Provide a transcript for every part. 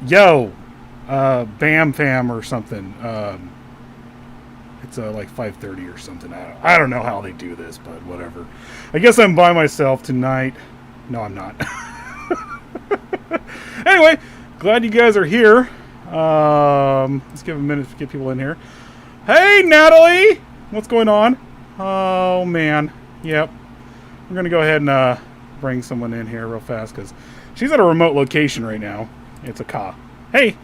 Yo, Bam Fam or something. It's like 5:30 or something. I don't know how they do this, but whatever. I guess I'm by myself tonight. No, I'm not. Anyway, glad you guys are here. Let's give a minute to get people in here. Hey, Natalie! What's going on? Oh, man. Yep. We're going to go ahead and bring someone in here real fast because she's at a remote location right now. It's a Ka. Hey!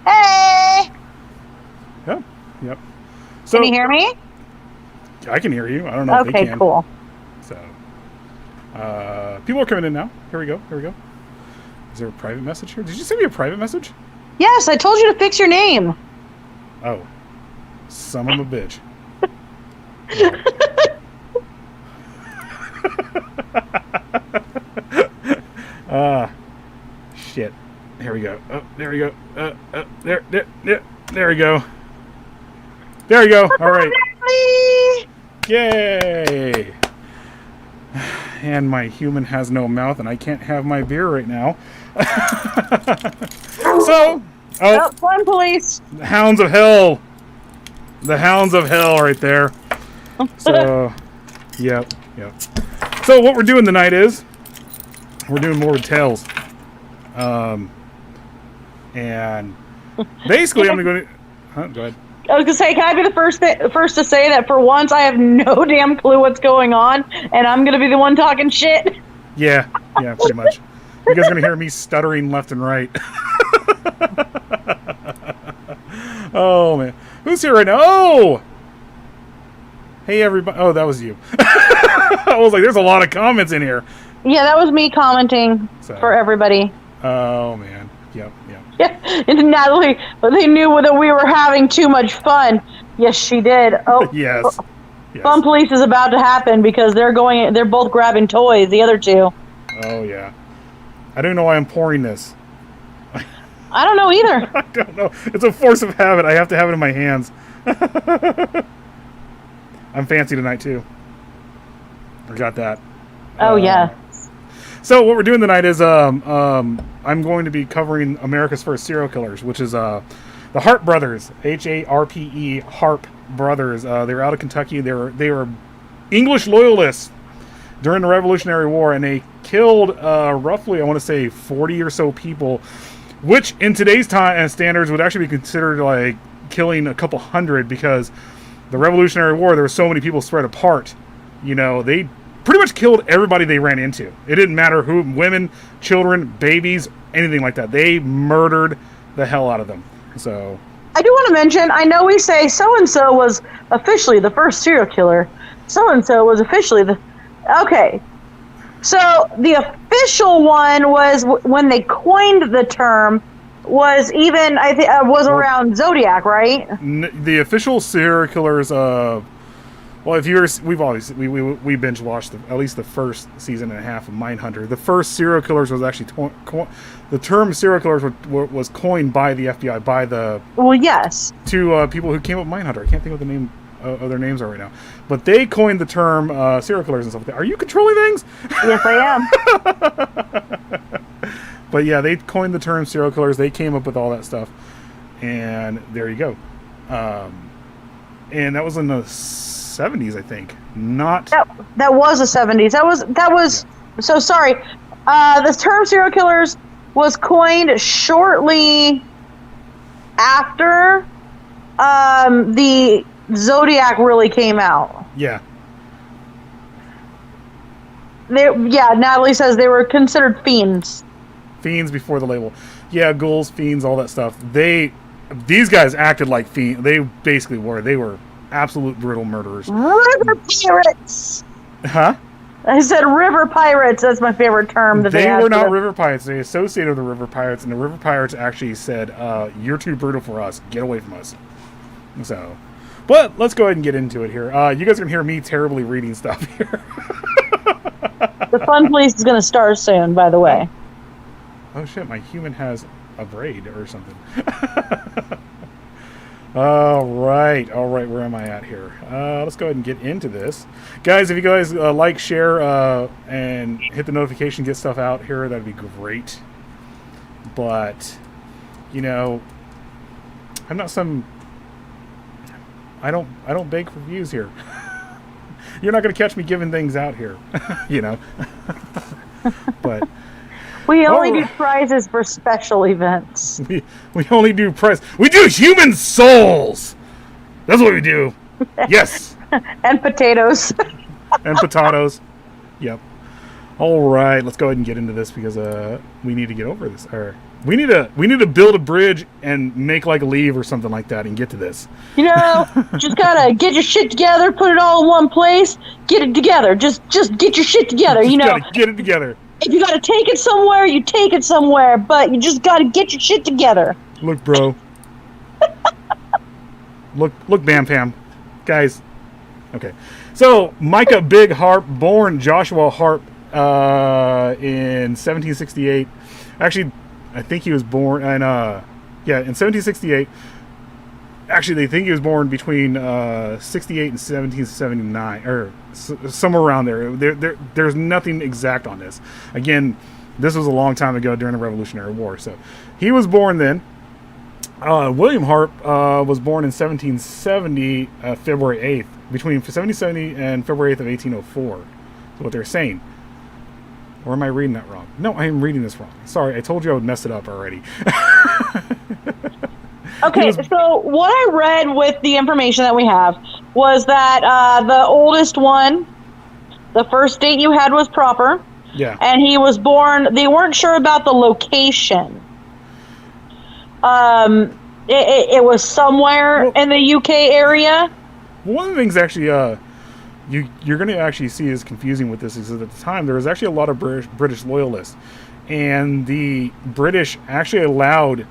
Hey! Yep. Yep. So, can you hear me? I can hear you. I don't know if they can. Okay, cool. So, people are coming in now. Here we go. Here we go. Is there a private message here? Did you send me a private message? Yes, I told you to fix your name. Oh. Son of a bitch. Shit. Here we go. Oh, there we go. There we go. There we go. All right. Yay. And my human has no mouth, and I can't have my beer right now. So, One police. the hounds of hell. The hounds of hell right there. So, yep. So what we're doing tonight is we're doing Morbid Tales. And basically I'm going to go ahead. I was gonna say, can I be the first to say that for once I have no damn clue what's going on, and I'm gonna be the one talking shit? Yeah, pretty much. You guys are gonna hear me stuttering left and right. Oh man, who's here right now? Oh, hey everybody. Oh, that was you. I was like, there's a lot of comments in here. Yeah, that was me commenting for everybody. Oh man, yep. Yeah, and Natalie, but they knew that we were having too much fun. Yes, she did. Oh, yes. Fun police is about to happen because they're both grabbing toys. The other two. Oh yeah. I don't know why I'm pouring this. I don't know either. I don't know. It's a force of habit. I have to have it in my hands. I'm fancy tonight too. I got that. Oh yeah. So what we're doing tonight is I'm going to be covering America's First Serial Killers, which is the Harpe Brothers, Harpe, Harpe Brothers. They were out of Kentucky. They were English loyalists during the Revolutionary War, and they killed roughly, I want to say, 40 or so people, which in today's time and standards would actually be considered like killing a couple hundred, because the Revolutionary War, there were so many people spread apart. You know, they pretty much killed everybody they ran into. It didn't matter who, women, children, babies, anything like that. They murdered the hell out of them. So I do want to mention, I know we say so-and-so was officially the first serial killer. So-and-so was officially the... Okay. So the official one was, when they coined the term, was even, was around Zodiac, right? The official serial killers... Well, if we binge watched at least the first season and a half of Mindhunter. The first serial killers was actually the term serial killers was coined by the FBI, by the two people who came up with Mindhunter. I can't think of the name of their names are right now, but they coined the term serial killers and stuff like that. Are you controlling things? Yes, I am. But yeah, they coined the term serial killers. They came up with all that stuff, and there you go. And that was in the 70s, I think. That was the 70s. That was so sorry. The term serial killers was coined shortly after the Zodiac really came out. Yeah. Natalie says they were considered fiends. Fiends before the label. Yeah, ghouls, fiends, all that stuff. They these guys acted like fiends. They basically were. They were absolute brutal murderers. River pirates. Huh? I said river pirates. That's my favorite term. That They have were not for river pirates. They associated with the river pirates, and the river pirates actually said, "You're too brutal for us. Get away from us." So, but let's go ahead and get into it here. You guys are gonna hear me terribly reading stuff here. The fun police is going to start soon, by the way. Oh shit! My human has a braid or something. All right. Where am I at here? Let's go ahead and get into this, guys. If you guys like, share, and hit the notification, get stuff out here, that'd be great. But you know, I'm not some. I don't beg for views here. You're not going to catch me giving things out here, you know. But We only do prizes for special events. we only do prize. We do human souls. That's what we do. Yes. And potatoes. And potatoes. Yep. All right, let's go ahead and get into this because we need to get over this. Or we need to build a bridge and make like a leave or something like that and get to this. You know, just gotta get your shit together, put it all in one place, get it together. Just get your shit together. Just you know, gotta get it together. If you gotta take it somewhere, you take it somewhere. But you just gotta get your shit together. Look, bro. look, Bam Pam, guys. Okay, so Micah Big Harpe, born Joshua Harpe in 1768. Actually, I think he was born in 1768. Actually, they think he was born between 68 and 1779, or somewhere around there. There's nothing exact on this. Again, this was a long time ago during the Revolutionary War, so he was born then. William Harpe was born in 1770, February 8th, between 1770 and February 8th of 1804. That's what they're saying. Or am I reading that wrong? No, I am reading this wrong. Sorry, I told you I would mess it up already. Okay, so what I read with the information that we have was that the oldest one, the first date you had was proper. Yeah. And he was born, they weren't sure about the location. It was somewhere in the UK area. One of the things actually you're going to actually see is confusing with this is that at the time there was actually a lot of British loyalists, and the British actually allowed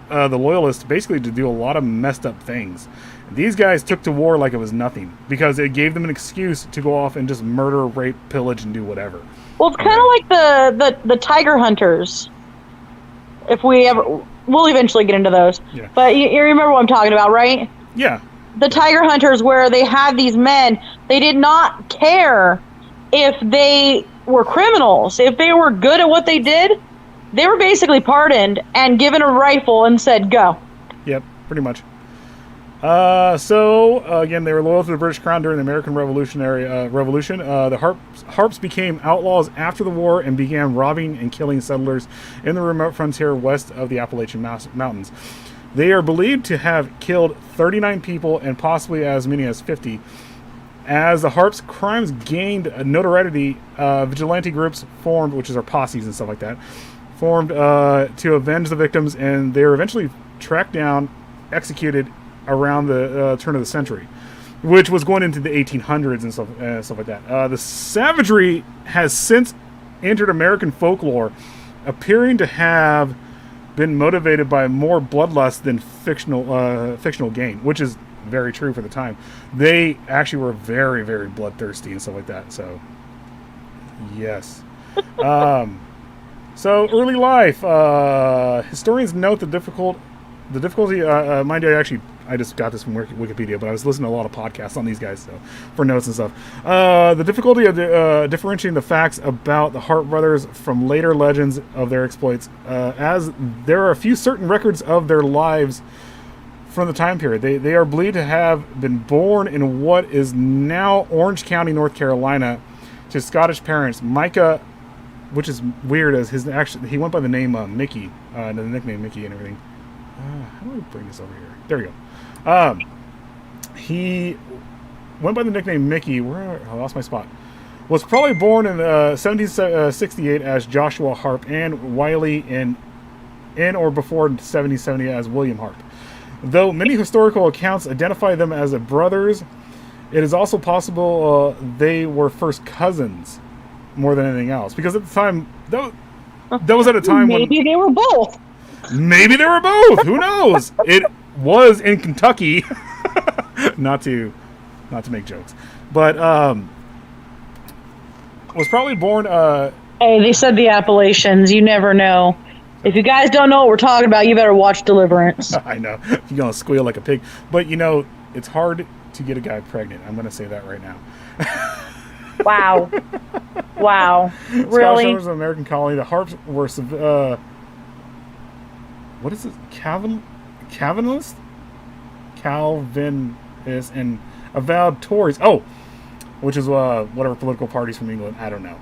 the loyalists basically to do a lot of messed up things. These guys took to war like it was nothing because it gave them an excuse to go off and just murder, rape, pillage, and do whatever. Well, it's kind of like the tiger hunters. If we ever, we'll eventually get into those. Yeah. But you remember what I'm talking about, right? Yeah. The tiger hunters, where they had these men, they did not care if they were criminals. If they were good at what they did, they were basically pardoned and given a rifle and said, go. Yep, pretty much. Again, they were loyal to the British Crown during the American Revolution. The Harpes became outlaws after the war and began robbing and killing settlers in the remote frontier west of the Appalachian Mountains. They are believed to have killed 39 people and possibly as many as 50. As the Harpes' crimes gained notoriety, vigilante groups formed, which is our posses and stuff like that, formed to avenge the victims, and they were eventually tracked down, executed around the turn of the century, which was going into the 1800s and stuff like that. The savagery has since entered American folklore, appearing to have been motivated by more bloodlust than fictional gain, which is very true for the time. They actually were very, very bloodthirsty and stuff like that. So, yes. So early life. Historians note the difficulty. Mind you, I just got this from Wikipedia, but I was listening to a lot of podcasts on these guys, so for notes and stuff. The difficulty of differentiating the facts about the Harpe brothers from later legends of their exploits, as there are a few certain records of their lives from the time period. They are believed to have been born in what is now Orange County, North Carolina, to Scottish parents. Micah, which is weird, as he went by the name Mickey, the nickname Mickey and everything. How do I bring this over here? There we go. He went by the nickname Mickey. I lost my spot. Was probably born in 1768 as Joshua Harpe, and Wiley in or before 1770 as William Harpe. Though many historical accounts identify them as brothers, it is also possible they were first cousins more than anything else. Because at the time, that was at a time when... Maybe they were both. Maybe they were both. Who knows? It was in Kentucky. not to make jokes. But was probably born... Hey, they said the Appalachians. You never know. If you guys don't know what we're talking about, you better watch Deliverance. I know. You're going to squeal like a pig. But, it's hard to get a guy pregnant. I'm going to say that right now. Wow. Wow. Scottish Really? settlers of the American colony. The Harps were... what is it? Calvinists? Calvinists and avowed Tories. Oh! Which is whatever political parties from England. I don't know.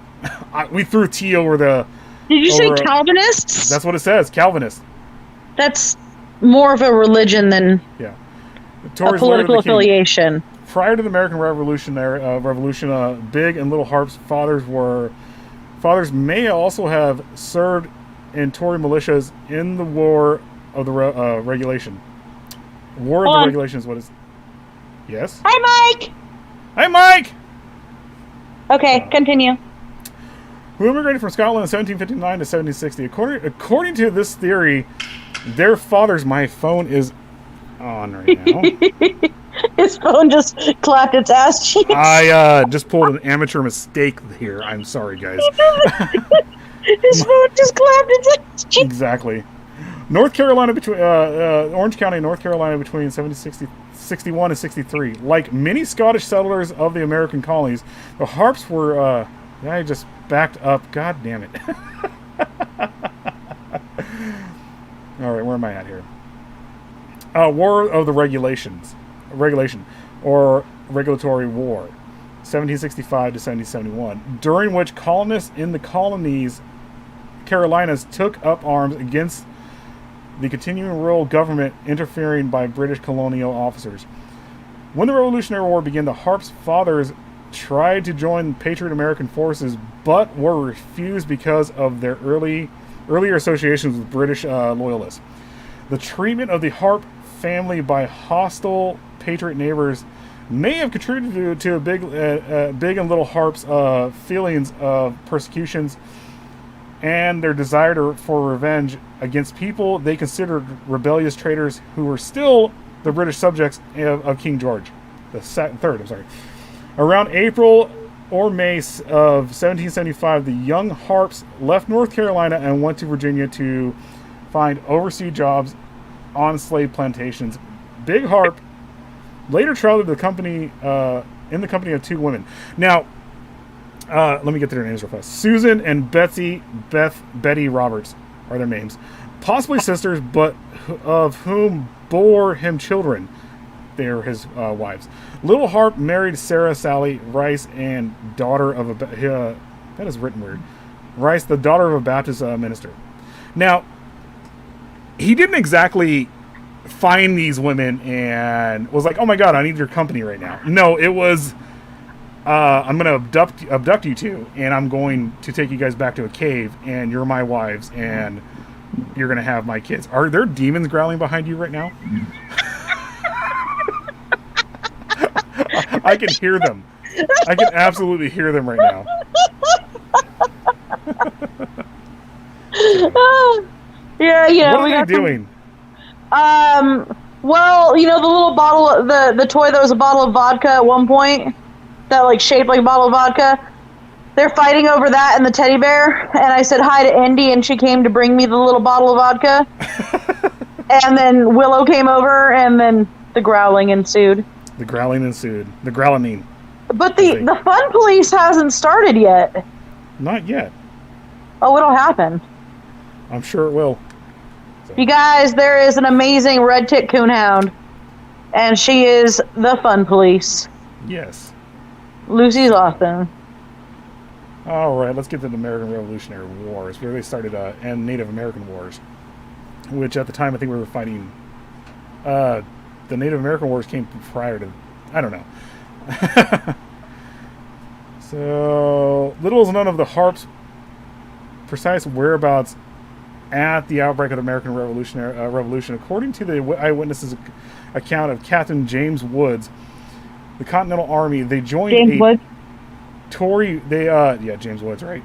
We threw T over the... Did you say Calvinists? That's what it says. Calvinist. That's more of a religion than a political affiliation. Prior to the American Revolution, Big and Little Harp's fathers may also have served in Tory militias in the War of the Regulation. War of the Regulation is what is... Yes? Hi, Mike! Hi, Mike! Okay, continue. Who immigrated from Scotland in 1759 to 1760. According to this theory, their fathers... My phone is on right now. His phone just clapped its ass cheeks. I just pulled an amateur mistake here. I'm sorry, guys. His phone just clapped its ass cheeks. Exactly. North Carolina between Orange County, North Carolina between 1761 and 63. Like many Scottish settlers of the American colonies, the Harps were... I just backed up. God damn it. All right, where am I at here? War of the Regulation, or Regulatory War, 1765 to 1771, during which colonists in the Carolinas took up arms against the continuing royal government interfering by British colonial officers. When the Revolutionary War began, the Harps' fathers tried to join Patriot American forces, but were refused because of their earlier associations with British loyalists. The treatment of the Harpe family by hostile Patriot neighbors may have contributed to Big and Little Harp's feelings of persecutions and their desire for revenge against people they considered rebellious traitors who were still the British subjects of King George III. Around April or May of 1775, the young Harps left North Carolina and went to Virginia to find overseas jobs on slave plantations. Big Harpe later traveled to the company in the company of two women. Now, let me get their names real fast. Susan and Betty Roberts are their names. Possibly sisters, but of whom bore him children. They are his wives. Little Harpe married Sarah Sally Rice, and daughter of that is written weird. Rice, the daughter of a Baptist minister. Now, he didn't exactly find these women and was like, "Oh my God, I need your company right now." No, it was, "I'm going to abduct you two, and I'm going to take you guys back to a cave, and you're my wives, and you're going to have my kids." Are there demons growling behind you right now? I can hear them. I can absolutely hear them right now. Yeah. What are they doing? Well, the little bottle, the toy that was a bottle of vodka at one point, that shaped like a bottle of vodka. They're fighting over that and the teddy bear. And I said hi to Indy, and she came to bring me the little bottle of vodka. And then Willow came over, and then the growling ensued. The growling ensued. The growling. But the fun police hasn't started yet. Not yet. Oh, it'll happen. I'm sure it will. So. You guys, there is an amazing red tit coonhound, and she is the fun police. Yes. Lucy's awesome. All right, let's get to the American Revolutionary Wars, where they started and Native American Wars, which at the time I think we were fighting. The Native American Wars came prior to, I don't know. So little is known of the Harp's precise whereabouts at the outbreak of the American Revolution. According to the eyewitnesses' account of Captain James Woods, the Continental Army, they joined James Woods? Tory. James Woods, right?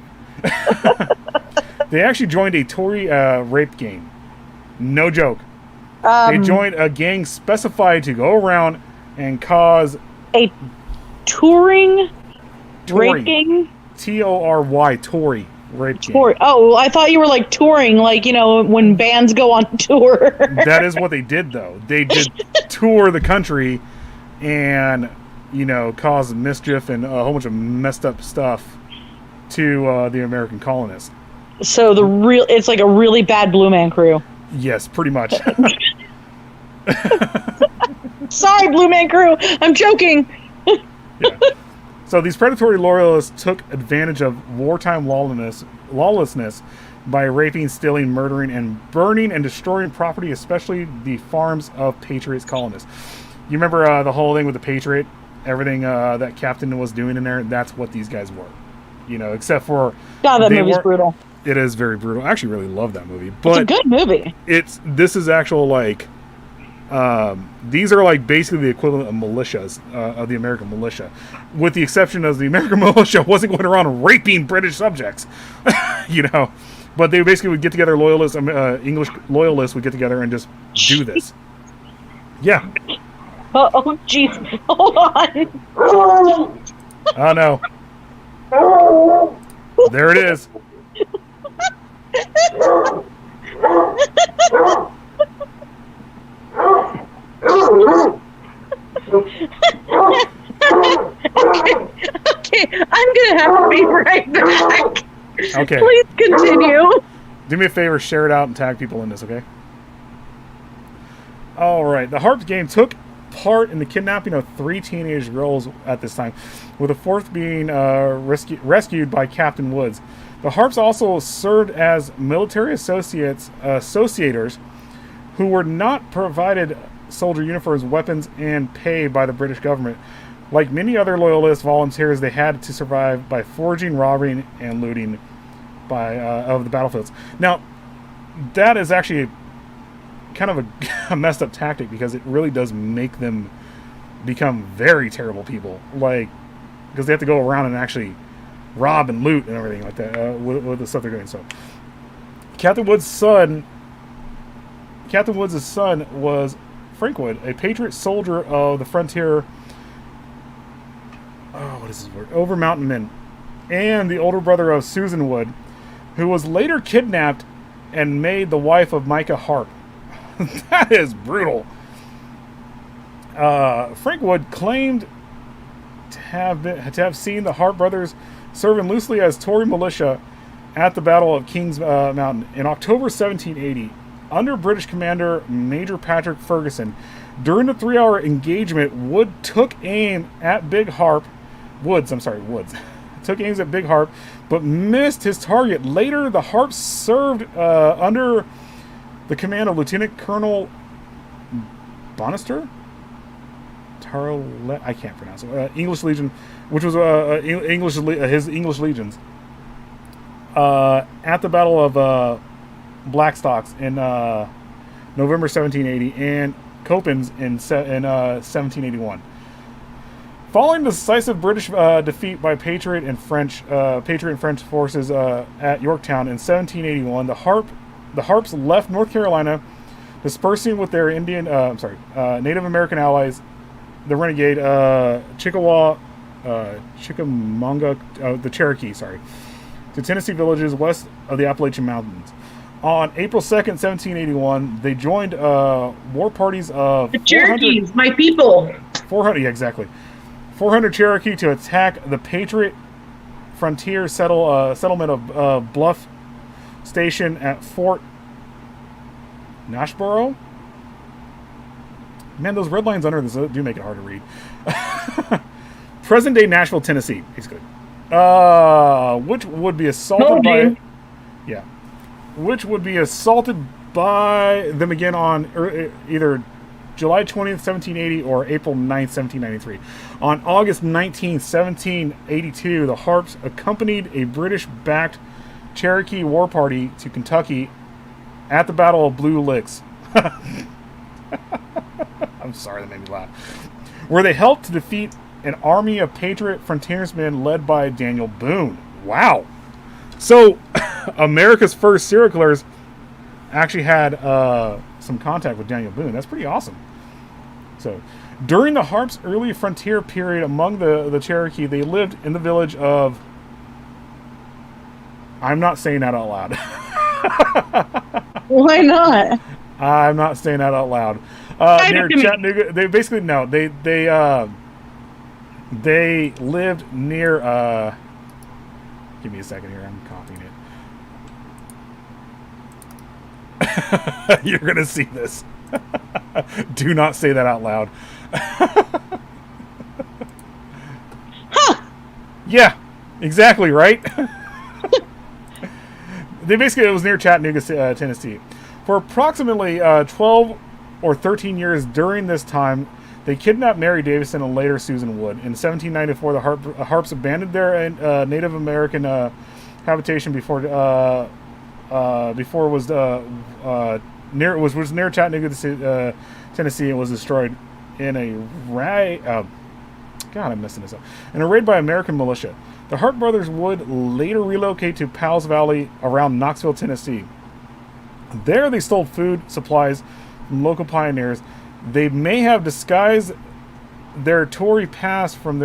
They actually joined a Tory rape gang. No joke. They joined a gang specified to go around and cause a touring rape gang. Tory Tory rape gang. Tour. Oh, I thought you were like touring, like, you know, when bands go on tour. That is what they did, though. They did tour the country and, you know, cause mischief and a whole bunch of messed up stuff to the American colonists. So it's like a really bad Blue Man Crew. Yes, pretty much. Sorry, Blue Man Crew. I'm joking. Yeah. So these predatory loyalists took advantage of wartime lawlessness by raping, stealing, murdering, and burning and destroying property, especially the farms of Patriots colonists. You remember the whole thing with the Patriot? Everything that Captain was doing in there, that's what these guys were. You know, except for... God, that movie's brutal. It is very brutal. I actually really love that movie. But it's a good movie. This is actual, like... these are like basically the equivalent of militias, of the American militia, with the exception of the American militia wasn't going around raping British subjects, you know. But they basically would get together, English loyalists would get together and just do this. Yeah. Oh, jeez. Hold on. Oh, no. There it is. Okay, I'm gonna have to be right back. Okay. Please continue. Do me a favor, share it out and tag people in this, okay? Alright, the Harpe game took part in the kidnapping of 3 teenage girls at this time, with the 4th being rescued by Captain Woods. The Harpes also served as military associators who were not provided soldier uniforms, weapons, and pay by the British government. Like many other loyalist volunteers, they had to survive by foraging, robbing, and looting of the battlefields. Now, that is actually kind of a messed up tactic, because it really does make them become very terrible people. Like, because they have to go around and actually rob and loot and everything like that with the stuff they're doing. So, Captain Woods' son was Frank Wood, a patriot soldier of the frontier. What is his word? Over Mountain Men, and the older brother of Susan Wood, who was later kidnapped and made the wife of Micah Harpe. That is brutal. Frank Wood claimed to have seen the Harpe brothers serving loosely as Tory militia at the Battle of Kings Mountain in October 1780 under British commander Major Patrick Ferguson. During the 3-hour engagement, Woods took aim at Big Harpe, took aims at Big Harpe, but missed his target. Later, the Harpes served under the command of Lieutenant Colonel Bonister? I can't pronounce it. English Legion, which was his English legions at the Battle of Blackstocks in November 1780 and Copens in 1781. Following the decisive British defeat by Patriot and French forces at Yorktown in 1781, the Harpes left North Carolina, dispersing with their Native American allies, the renegade Chickamauga, the Cherokee, to Tennessee villages west of the Appalachian Mountains. On April 2nd, 1781, they joined war parties of the Cherokees, my people. 400, yeah, exactly. 400 Cherokee to attack the Patriot frontier settlement of Bluff Station at Fort Nashboro. Man, those red lines under this do make it hard to read. Present-day Nashville, Tennessee, basically. Which would be assaulted by... Yeah. Which would be assaulted by them again on either July 20th, 1780 or April 9th, 1793. On August 19th, 1782, the Harpes accompanied a British-backed Cherokee war party to Kentucky at the Battle of Blue Licks. I'm sorry, that made me laugh. Where they helped to defeat an army of patriot frontiersmen led by Daniel Boone. Wow. So, America's first serial killers actually had some contact with Daniel Boone. That's pretty awesome. So, during the Harp's early frontier period among the Cherokee, they lived in the village of... I'm not saying that out loud. Why not? I'm not saying that out loud. Near Chattanooga, they basically no. They lived near. Give me a second here. I'm copying it. You're gonna see this. Do not say that out loud. Huh. Yeah, exactly right. It was near Chattanooga, Tennessee. For approximately 12 or 13 years during this time, they kidnapped Mary Davison and later Susan Wood. In 1794, the Harps abandoned their Native American habitation before it was near Chattanooga, Tennessee, and was destroyed in a raid. God, I'm messing this up. In a raid by American militia. The Harpe Brothers would later relocate to Powell's Valley around Knoxville, Tennessee. There they stole food supplies from local pioneers. They may have disguised their Tory past from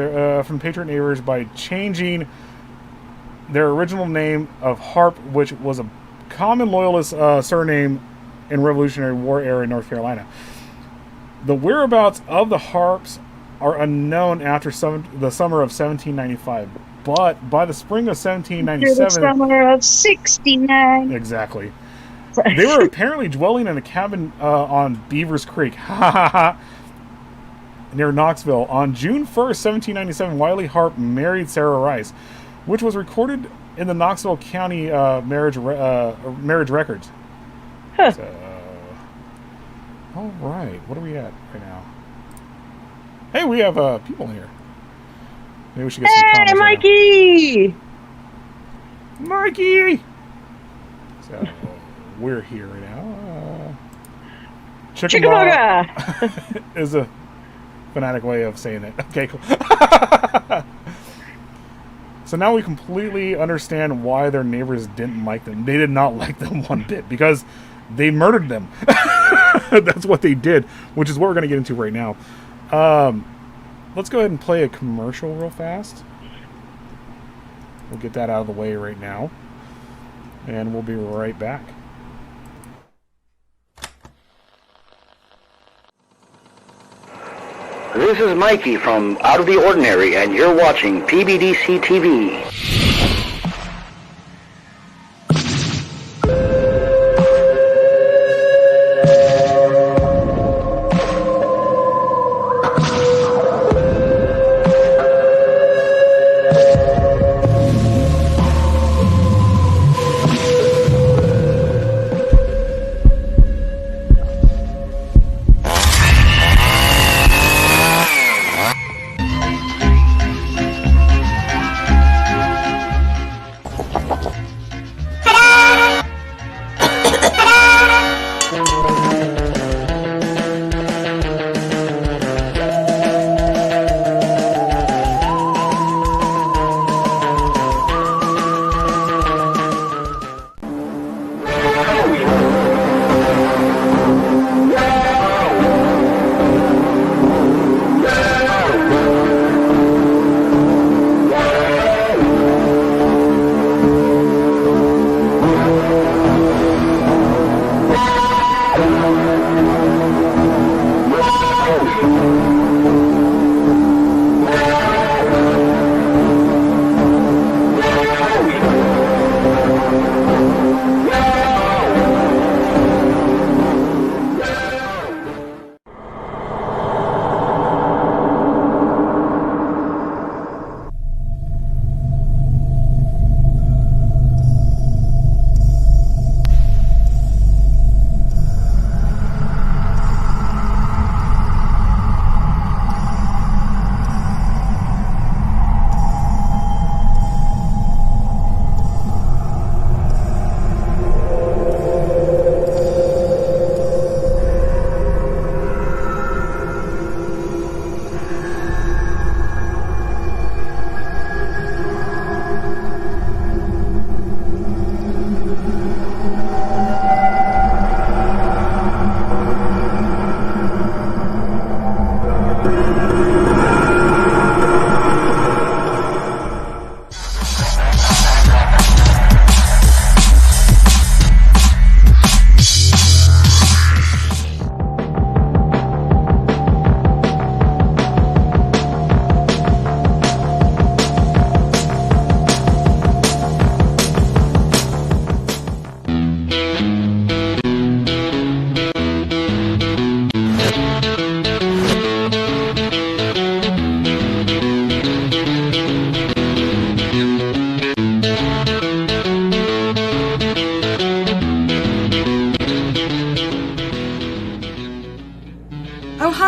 patriot neighbors by changing their original name of Harpe, which was a common loyalist surname in Revolutionary War era North Carolina. The whereabouts of the Harpes are unknown after the summer of 1795. But by the spring of 1797... The summer of 69. Exactly. They were apparently dwelling in a cabin on Beavers Creek. Near Knoxville. On June 1st, 1797, Wiley Harpe married Sarah Rice, which was recorded in the Knoxville County marriage records. Huh. So, all right. What are we at right now? Hey, we have people here. Maybe we should get some comments. Hey, Mikey! Mikey! So, we're here now. Chickamauga is a phonetic way of saying it. Okay, cool. So now we completely understand why their neighbors didn't like them. They did not like them one bit because they murdered them. That's what they did, which is what we're going to get into right now. Let's go ahead and play a commercial real fast. We'll get that out of the way right now. And we'll be right back. This is Mikey from Out of the Ordinary, and you're watching PBDC TV.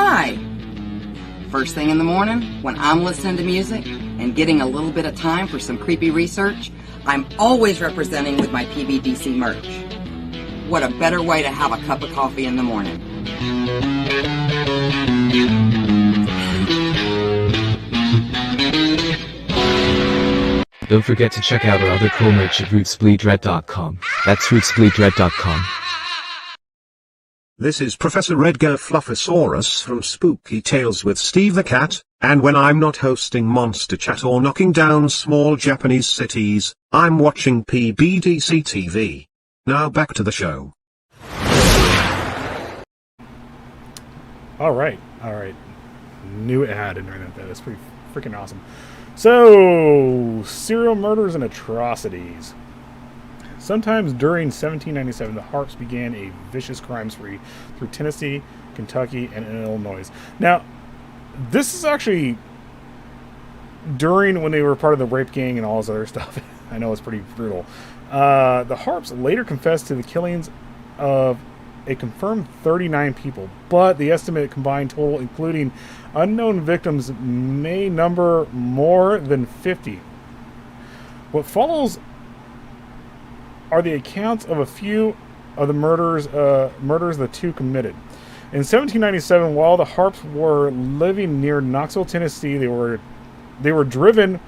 Hi. First thing in the morning, when I'm listening to music and getting a little bit of time for some creepy research, I'm always representing with my PBDC merch. What a better way to have a cup of coffee in the morning. Don't forget to check out our other cool merch at rootsbleedred.com. That's rootsbleedred.com. This is Professor Edgar Fluffosaurus from Spooky Tales with Steve the Cat, and when I'm not hosting Monster Chat or knocking down small Japanese cities, I'm watching PBDC TV. Now back to the show. All right. New ad and everything like that. That's pretty freaking awesome. So, serial murders and atrocities. Sometimes during 1797, the Harps began a vicious crime spree through Tennessee, Kentucky, and Illinois. Now, this is actually during when they were part of the rape gang and all this other stuff. I know it's pretty brutal. The Harps later confessed to the killings of a confirmed 39 people, but the estimated combined total, including unknown victims, may number more than 50. What follows are the accounts of a few of the murders the two committed. In 1797, while the Harps were living near Knoxville, Tennessee, they were driven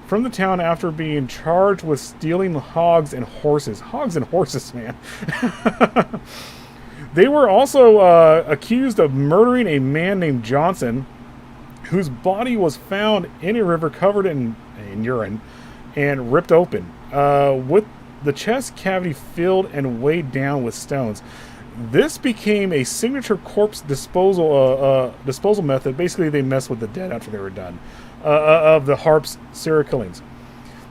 from the town after being charged with stealing hogs and horses. Hogs and horses, man. They were also accused of murdering a man named Johnson, whose body was found in a river covered in urine and ripped open, with the chest cavity filled and weighed down with stones. This became a signature corpse disposal method. Basically, they messed with the dead after they were done. Of the Harps' serial killings,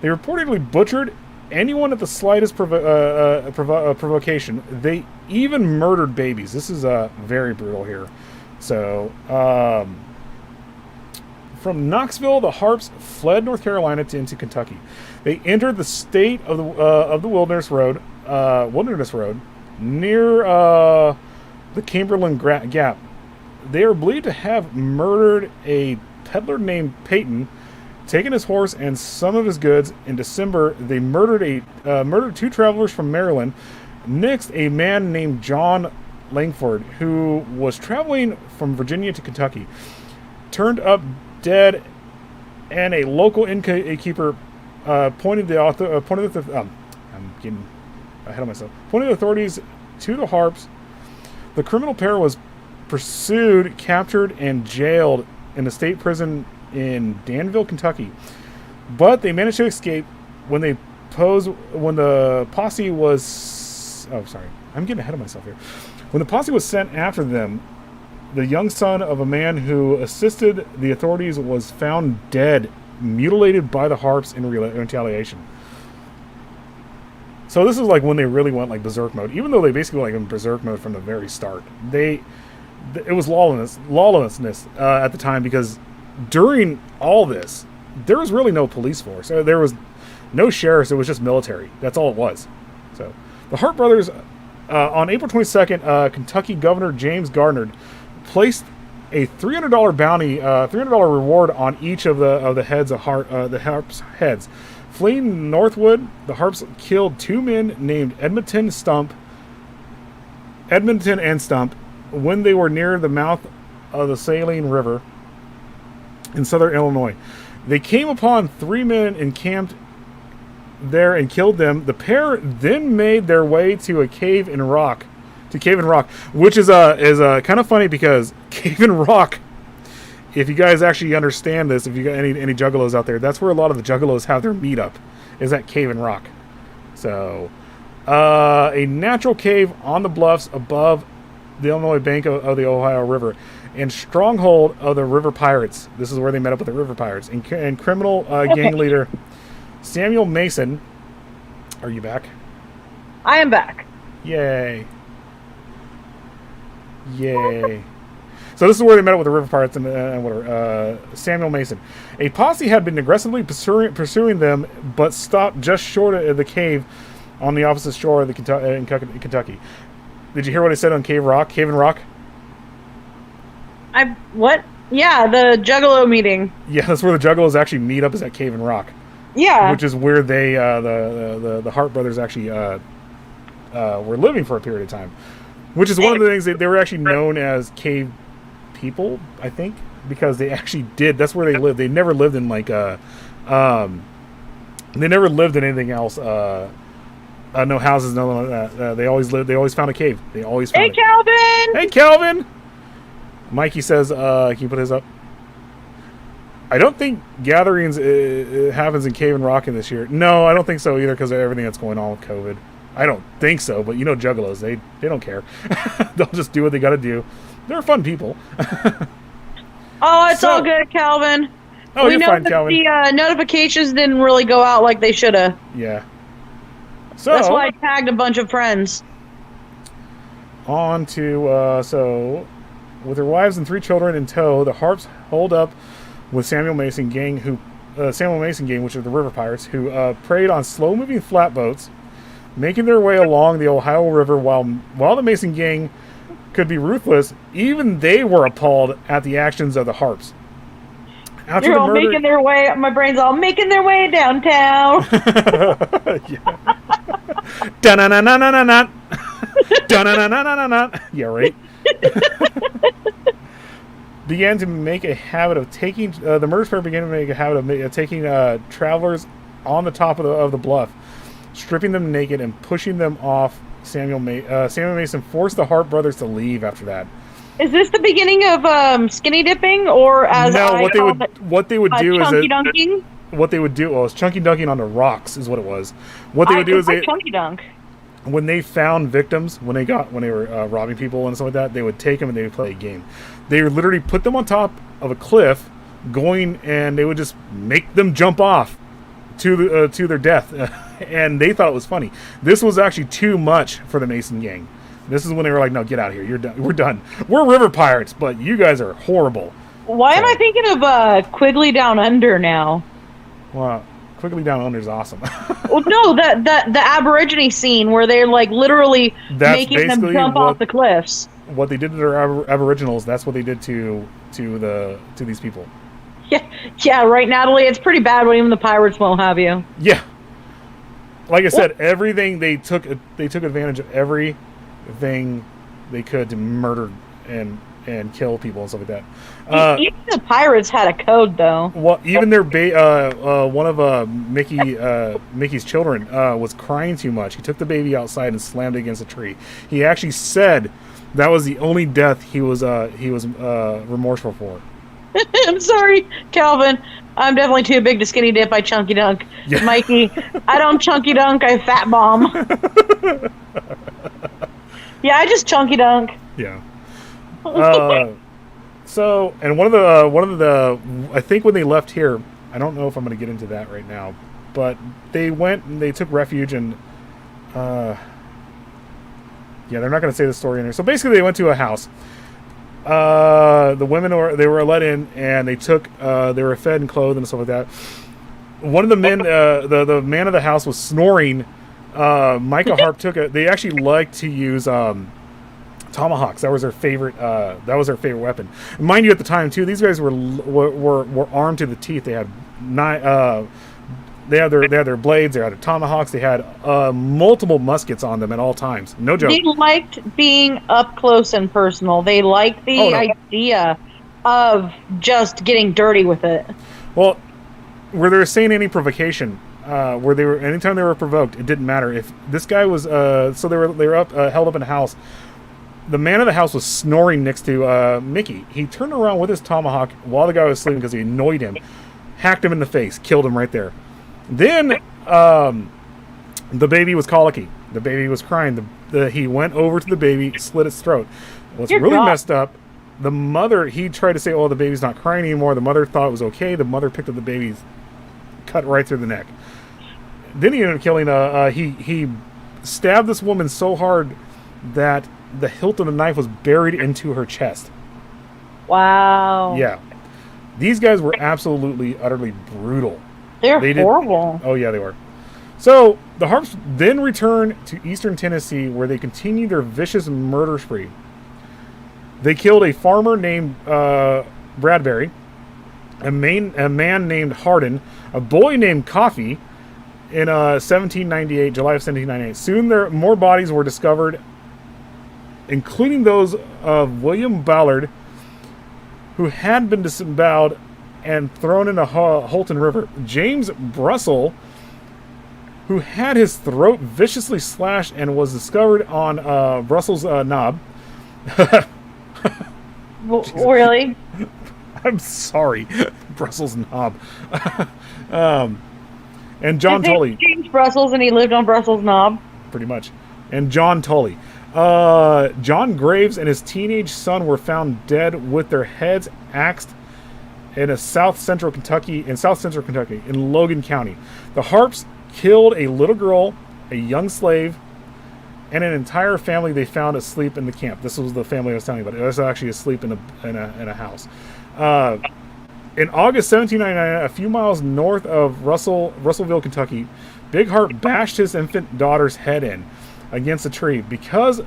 they reportedly butchered anyone at the slightest provocation. They even murdered babies. This is very brutal here. So, from Knoxville, the Harps fled North Carolina into Kentucky. They entered the state of the Wilderness Road near the Cumberland Gap. They are believed to have murdered a peddler named Peyton, taken his horse and some of his goods. In December, they murdered two travelers from Maryland. Next, a man named John Langford, who was traveling from Virginia to Kentucky, turned up dead, and a local innkeeper pointed the authorities to the Harps. The criminal pair was pursued, captured, and jailed in a state prison in Danville, Kentucky, but they managed to escape when the posse was. Oh, sorry, I'm getting ahead of myself here. When the posse was sent after them, the young son of a man who assisted the authorities was found dead, mutilated by the Harps in retaliation. So this is like when they really went like berserk mode. Even though they basically went like in berserk mode from the very start, it was lawlessness at the time, because during all this, there was really no police force. There was no sheriffs. It was just military. That's all it was. So the Harpe Brothers, on April 22nd, Kentucky Governor James Garnard placed a $300 bounty, $300 reward on each of the heads of the Harps' heads. Fleeing northward, the Harps killed two men named Edmonton and Stump when they were near the mouth of the Saline River in southern Illinois. They came upon three men encamped there and killed them. The pair then made their way to a cave in rock, which is kind of funny, because Cave in Rock, if you guys actually understand this, if you got any juggalos out there, that's where a lot of the juggalos have their meetup, is at Cave in Rock. So, a natural cave on the bluffs above the Illinois bank of the Ohio River, and stronghold of the river pirates. This is where they met up with the river pirates. And criminal gang leader Samuel Mason. Are you back? I am back. Yay. So this is where they met up with the river pirates and whatever. Samuel Mason. A posse had been aggressively pursuing them, but stopped just short of the cave on the opposite shore of the Kentucky. Did you hear what I said on Cave in Rock? What? Yeah, the Juggalo meeting. Yeah, that's where the Juggalos actually meet up, is at Cave and Rock, Yeah. which is where they the Harpe Brothers actually were living for a period of time, which is one of the things that they were actually known as cave people, I think, because they actually did. That's where they lived. They never lived in like they never lived in anything else. No houses, no that. They always lived. They always found a cave. They always found. Hey, Calvin. Hey, Calvin. Mikey says, "Can you put his up?" I don't think gatherings happens in Cave and Rockin' this year. No, I don't think so either because of everything that's going on with COVID. I don't think so, but Juggalos, they don't care. They'll just do what they got to do. They're fun people. Oh, it's all good, Calvin. Oh, we you're know fine, that Calvin. the notifications didn't really go out like they should have. Yeah. So That's why I tagged a bunch of friends. on to with their wives and 3 children in tow, the Harps hold up with Samuel Mason gang, which are the river pirates, who preyed on slow-moving flatboats, making their way along the Ohio River. While the Mason gang could be ruthless, even they were appalled at the actions of the Harps. After They're all making their way. My brain's all making their way downtown. Dun-na-na-na-na-na-na. Dun-na-na-na-na-na-na. Yeah, right. Began to make a habit of taking the murder pair began to make a habit of taking travelers on the top of the bluff, stripping them naked and pushing them off. Samuel Mason forced the Harpe brothers to leave after that. Is this the beginning of skinny dipping, or as no? I What they would do is chunky dunking? What they would do was chunky dunking on the rocks is what it was. What they would do is chunky dunk. When they found victims, when they were robbing people and stuff like that, they would take them and they would play a game. They would literally put them on top of a cliff, and they would just make them jump off to their death, and they thought it was funny. This was actually too much for the Mason gang. This is when they were like, "No, get out of here. You're done. We're done. We're river pirates, but you guys are horrible." Why am I thinking of Quigley Down Under now? Well, Quigley Down Under is awesome. Well, no, the Aborigine scene where they're like literally making them jump off the cliffs. What they did to their Aboriginals, that's what they did to these people. Yeah, right, Natalie. It's pretty bad when even the pirates won't have you. Yeah, like I said, everything they took advantage of everything they could to murder and kill people and stuff like that. Even the pirates had a code, though. Well, even their one of Mickey's children was crying too much. He took the baby outside and slammed it against a tree. He actually said that was the only death he was remorseful for. I'm sorry, Calvin. I'm definitely too big to skinny dip. I chunky dunk. Yeah. Mikey, I don't chunky dunk. I fat bomb. Yeah, I just chunky dunk. Yeah. So, and one of the I think when they left here, I don't know if I'm going to get into that right now, but they went and they took refuge and yeah, they're not going to say the story in here. So basically, they went to a house. The women were let in, and they were fed and clothed and stuff like that. One of the men, the man of the house, was snoring. Micah Harpe they actually liked to use tomahawks. That was their favorite. That was their favorite weapon. And mind you, at the time too, these guys were armed to the teeth. They had They had their blades. They had their tomahawks. They had multiple muskets on them at all times. No joke. They liked being up close and personal. They liked the idea of just getting dirty with it. Well, where they were saying any provocation, anytime they were provoked, it didn't matter if this guy was. So they were up, held up in a house. The man of the house was snoring next to Mickey. He turned around with his tomahawk while the guy was sleeping because he annoyed him, hacked him in the face, killed him right there. Then the baby was colicky. The baby was crying. He went over to the baby, slit its throat. What's really messed up, the mother, he tried to say, oh, the baby's not crying anymore. The mother thought it was okay. The mother picked up the baby, cut right through the neck. Then he ended up killing, he stabbed this woman so hard that the hilt of the knife was buried into her chest. Wow. Yeah. These guys were absolutely, utterly brutal. They're horrible. Oh, yeah, they were. So, the Harps then returned to eastern Tennessee, where they continued their vicious murder spree. They killed a farmer named Bradbury, a man named Hardin, a boy named Coffee in 1798, July of 1798. Soon more bodies were discovered, including those of William Ballard, who had been disemboweled and thrown into Holton River. James Brussel, who had his throat viciously slashed and was discovered on Brussels knob. Really? I'm sorry, Brussels knob. And John Tully. James Brussels, and he lived on Brussels knob. Pretty much. And John Tully. John Graves and his teenage son were found dead with their heads axed in South Central Kentucky, in Logan County. The Harps killed a little girl, a young slave, and an entire family they found asleep in the camp. This was the family I was telling you about. It was actually asleep in a house. In August 1799, a few miles north of Russellville, Kentucky, Big Harpe bashed his infant daughter's head in against a tree because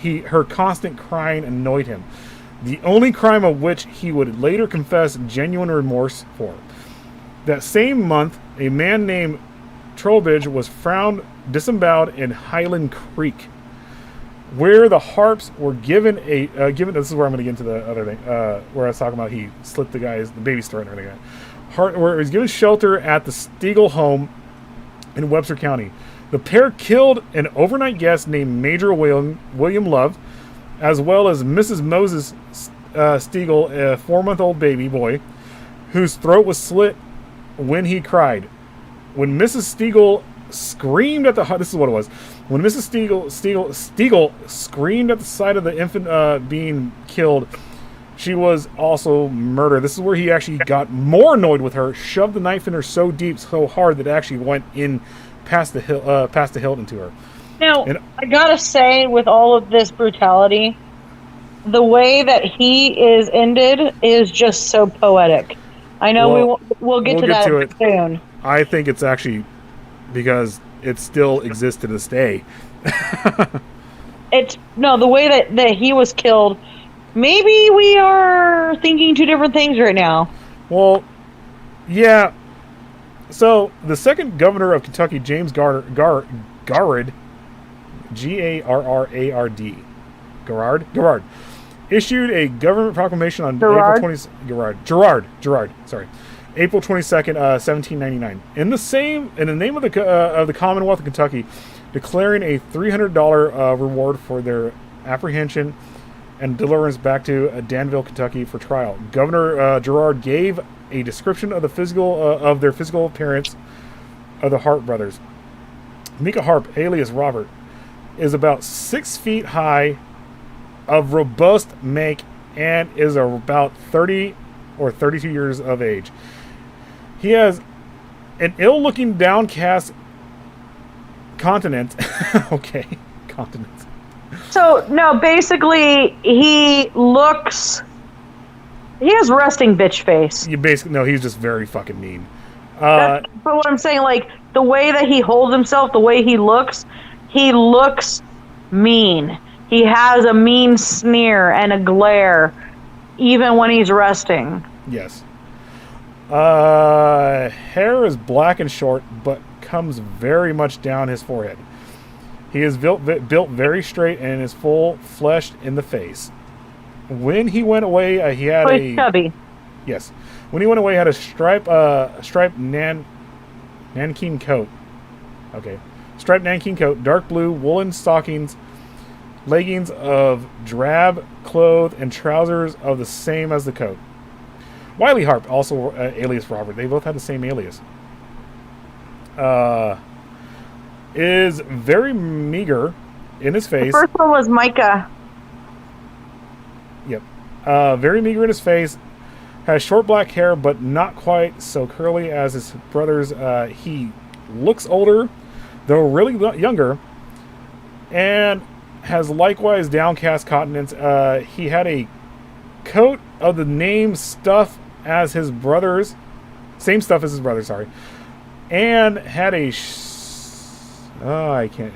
her constant crying annoyed him. The only crime of which he would later confess genuine remorse for. That same month, a man named Trowbridge was found disemboweled in Highland Creek, where the Harps were given this is where I'm going to get into the other thing, where I was talking about he slit the baby's throat and everything. Where he was given shelter at the Stiegel home in Webster County. The pair killed an overnight guest named Major William Love, as well as Mrs. Moses Stiegel, a 4-month-old baby boy, whose throat was slit when he cried. When Mrs. Stiegel screamed at this is what it was. When Mrs. Stiegel screamed at the sight of the infant being killed, she was also murdered. This is where he actually got more annoyed with her, shoved the knife in her so deep, so hard that it actually went in past the hilt into her. Now, I gotta say, with all of this brutality, the way that he is ended is just so poetic. I know we'll get to that soon. I think it's actually because it still exists to this day. The way that he was killed. Maybe we are thinking two different things right now. Well, yeah. So the second governor of Kentucky, James Garrard, Garrard, issued a government proclamation on April 22nd, 1799. In the name of the Commonwealth of Kentucky, declaring a $300 reward for their apprehension and deliverance back to Danville, Kentucky for trial. Governor Girard gave a description of their physical appearance of the Harpe brothers. Micah Harpe, alias Robert, is about 6 feet high, of robust make, and is about 30 or 32 years of age. He has an ill-looking, downcast countenance. Countenance. So, no, basically, he has resting bitch face. He's just very fucking mean. But what I'm saying, like, the way that he holds himself, the way he looks mean. He has a mean sneer and a glare, even when he's resting. Yes. Hair is black and short, but comes very much down his forehead. He is built very straight and is full-fleshed in the face. When he went away, he had chubby. Yes. When he went away, he had a striped nankeen coat. Okay. Striped nankeen coat, dark blue woolen stockings, leggings of drab cloth, and trousers of the same as the coat. Wiley Harpe, also alias Robert, they both had the same alias. Is very meager in his face. The first one was Micah. Yep. Very meager in his face. Has short black hair, but not quite so curly as his brothers. He looks older, though really younger, and has likewise downcast countenance. He had a coat of the same stuff as his brothers, and had a surtout.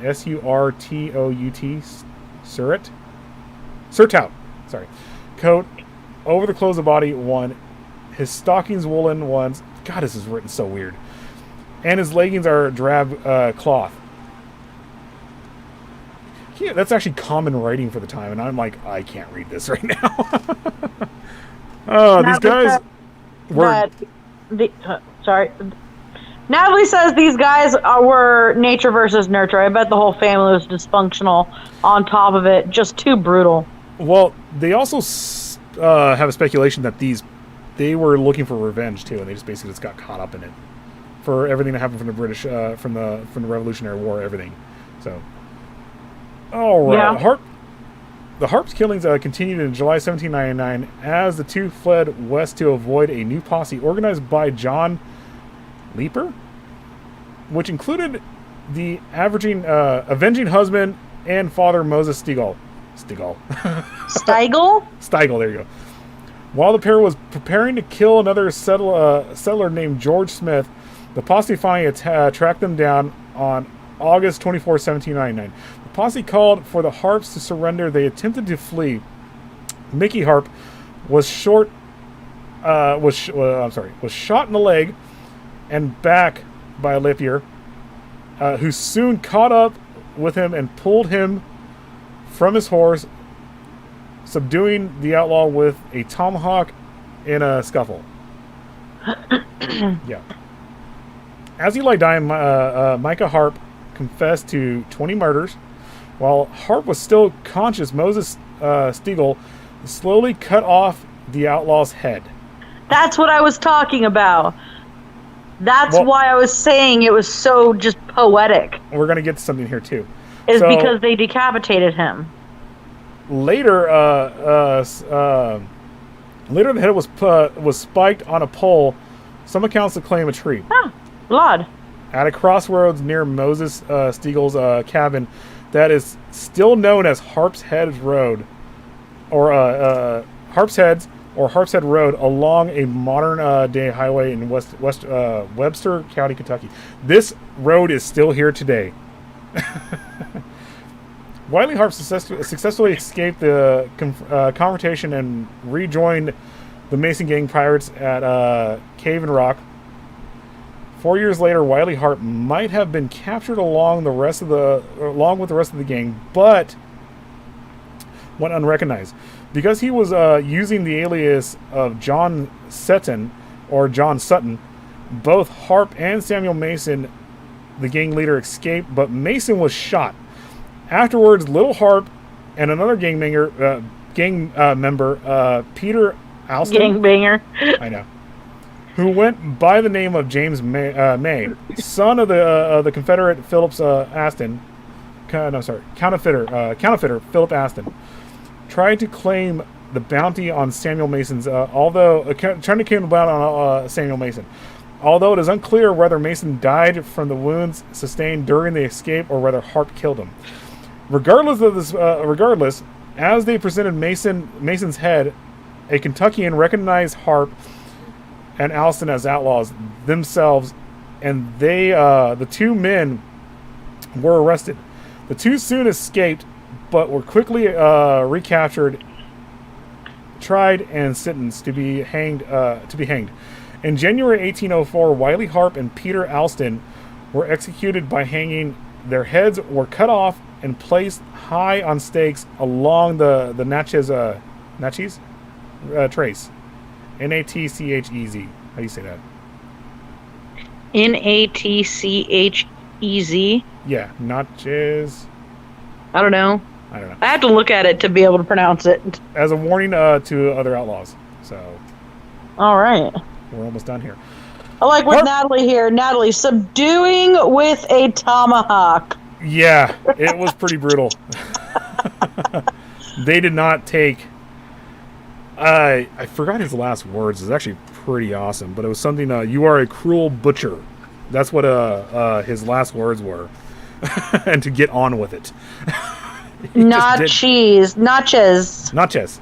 coat over the clothes of body 1, his stockings woolen ones. God, this is written so weird. And his leggings are drab cloth. Yeah, that's actually common writing for the time, and I'm like, I can't read this right now. Oh, these guys were... sorry. Natalie says these guys were nature versus nurture. I bet the whole family was dysfunctional on top of it. Just too brutal. Well, they also have a speculation that they were looking for revenge too, and they just basically got caught up in it for everything that happened from the British, from the Revolutionary War, everything. So, all right, Yeah. The Harp's killings continued in July 1799 as the two fled west to avoid a new posse organized by John Leaper, which included the avenging husband and father Moses Stegall. Steigl? Steigl, there you go. While the pair was preparing to kill another settler named George Smith, the posse finally tracked them down on August 24, 1799. The posse called for the Harps to surrender. They attempted to flee. Mickey Harpe was shot in the leg and back by a Lipier, who soon caught up with him and pulled him from his horse, subduing the outlaw with a tomahawk in a scuffle. Yeah. As he lay dying, Micah Harpe confessed to 20 murders. While Harpe was still conscious, Moses Stegall slowly cut off the outlaw's head. That's what I was talking about. That's why I was saying it was so just poetic. We're going to get to something here, too. Is because they decapitated him. Later, the head was spiked on a pole. Some accounts claim a tree. Ah, blood. At a crossroads near Moses Stegall's cabin that is still known as Harpe's Head Road, or Harpe's Heads, or Harpe's Head Road, along a modern day highway in Webster County, Kentucky. This road is still here today. Wiley Harpe successfully escaped the confrontation and rejoined the Mason Gang pirates at Cave and Rock. 4 years later, Wiley Harpe might have been captured along with the rest of the gang, but went unrecognized because he was using the alias of John Sutton or John Sutton. Both Harpe and Samuel Mason, the gang leader, escaped, but Mason was shot. Afterwards, Little Harpe and another gang member, Peter Alston, Gangbanger. I know, who went by the name of James May, son of the Confederate counterfeiter Philip Aston, tried to claim the bounty on Samuel Mason's. Although it is unclear whether Mason died from the wounds sustained during the escape or whether Harpe killed him. Regardless, as they presented Mason's head, a Kentuckian recognized Harpe and Alston as outlaws themselves, and the two men were arrested. The two soon escaped, but were quickly recaptured, tried, and sentenced to be hanged. In January 1804, Wiley Harpe and Peter Alston were executed by hanging. Their heads were cut off and placed high on stakes along the Natchez Trace. Natchez. How do you say that? Natchez. Yeah, Natchez. I don't know. I don't know. I have to look at it to be able to pronounce it. As a warning to other outlaws. So. All right. We're almost done here. I like with Natalie here. Natalie, subduing with a tomahawk. Yeah, it was pretty brutal. They did not take... I forgot his last words. It's actually pretty awesome, but it was something, you are a cruel butcher. That's what his last words were. And to get on with it. Nachos. Nachos.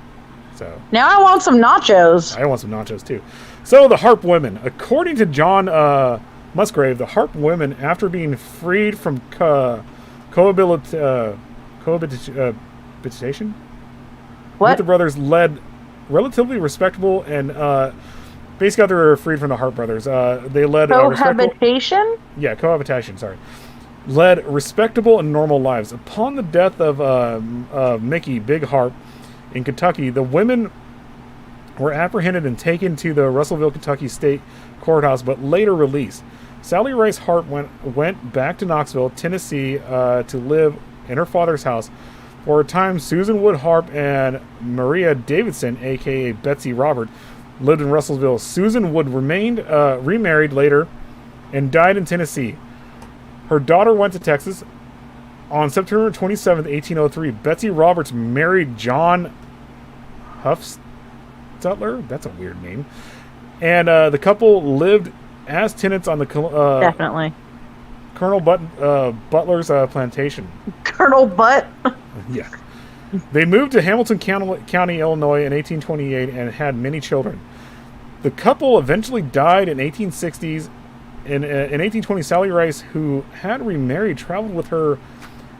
So now I want some nachos. I want some nachos too. So the Harpe women. According to John Musgrave, the Harpe women, after being freed from cohabitation, What? The brothers led relatively respectable and basically after they were freed from the Harpe Brothers, they led Cohabitation? Cohabitation, sorry. Led respectable and normal lives. Upon the death of Mickey, Big Harpe, in Kentucky, the women were apprehended and taken to the Russellville, Kentucky State Courthouse, but later released. Sally Rice Harpe went back to Knoxville, Tennessee, to live in her father's house. For a time, Susan Wood Harpe and Maria Davidson, a.k.a. Betsy Robert, lived in Russellville. Susan Wood remarried later and died in Tennessee. Her daughter went to Texas. On September 27, 1803, Betsy Roberts married John Huffstutler. That's a weird name. And the couple lived as tenants on the Definitely. Colonel Butler's plantation. Colonel Butt? Yeah. They moved to Hamilton County, Illinois in 1828 and had many children. The couple eventually died in 1860s. In 1820, Sally Rice, who had remarried, traveled with her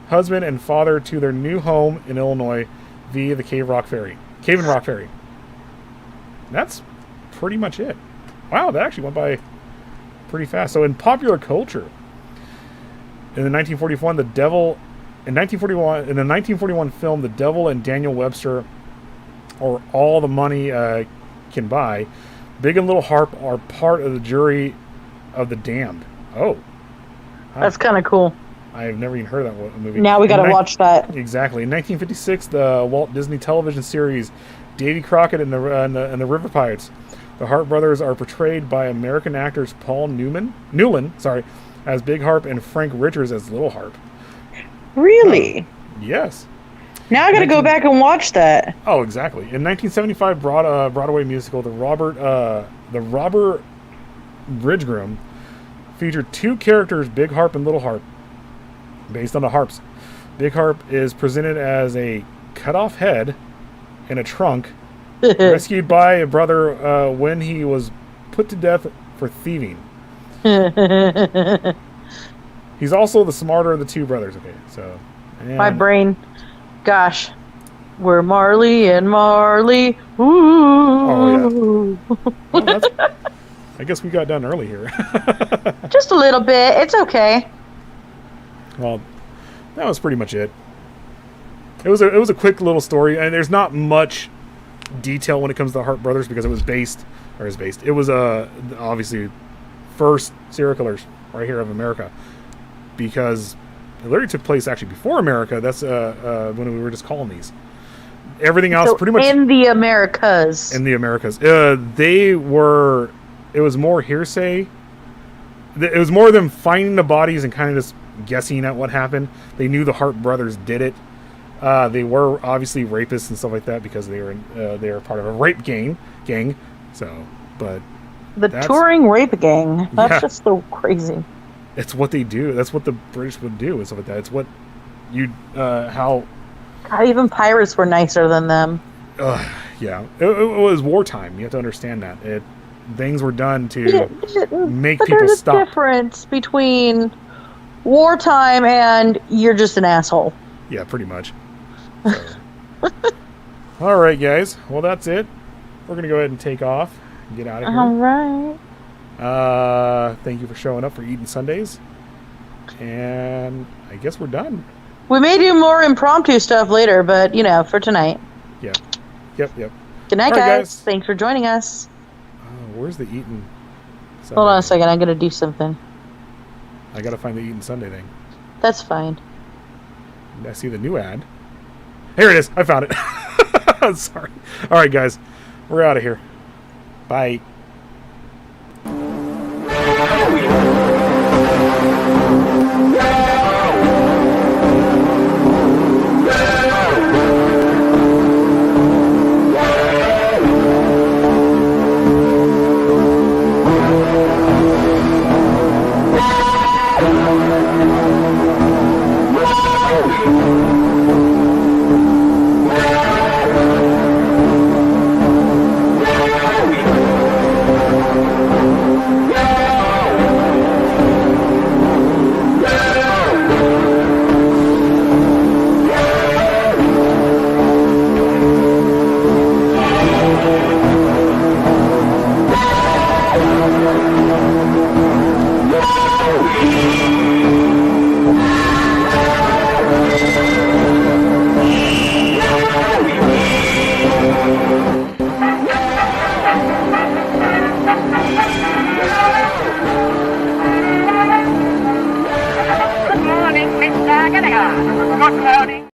husband and father to their new home in Illinois via the Cave and Rock Ferry. That's pretty much it. Wow, that actually went by pretty fast. So in popular culture, in the 1941 film The Devil and Daniel Webster, or All the Money Can Buy, Big and Little Harpe are part of the jury of the damned. Oh. That's kind of cool. I have never even heard of that movie. Now we got to watch that. Exactly. In 1956, the Walt Disney television series Davy Crockett and the River Pirates. The Harpe Brothers are portrayed by American actors Paul Newland, as Big Harpe and Frank Richards as Little Harpe. Really? Yes. Now I got to go back and watch that. Oh, exactly. In 1975, Broadway musical The Robber Bridgegroom featured two characters, Big Harpe and Little Harpe, based on the harps. Big Harpe is presented as a cut-off head in a trunk, rescued by a brother when he was put to death for thieving. He's also the smarter of the two brothers. Okay, so my brain, gosh, we're Marley and Marley. Ooh. Oh yeah. Well, I guess we got done early here. Just a little bit. It's okay. Well, that was pretty much it. It was a quick little story, and there's not much detail when it comes to the Harpe Brothers because it was It was obviously first serial killers right here of America, because it literally took place actually before America. That's when we were just colonies. Everything else pretty much in the Americas. In the Americas, it was more hearsay. It was more them finding the bodies and kind of just guessing at what happened. They knew the Harpe Brothers did it. They were obviously rapists and stuff like that because they were part of a rape gang. So, but the touring rape gang. That's just so crazy. It's what they do. That's what the British would do and stuff like that. It's what how. God, even pirates were nicer than them. Yeah, it was wartime. You have to understand that things were done to make people stop. There's a difference between wartime and you're just an asshole. Yeah, pretty much. So. All right, guys. Well, that's it. We're gonna go ahead and take off and get out of here. All right. Thank you for showing up for Eating Sundays, and I guess we're done. We may do more impromptu stuff later, but for tonight. Yeah. Yep. Good night, guys. Thanks for joining us. Where's the Eating Sunday? Hold on a second. I'm gonna do something. I gotta find the Eating Sunday thing. That's fine. I see the new ad. Here it is. I found it. Sorry. All right, guys. We're out of here. Bye. Good morning, Mr. Gallagher. Good morning.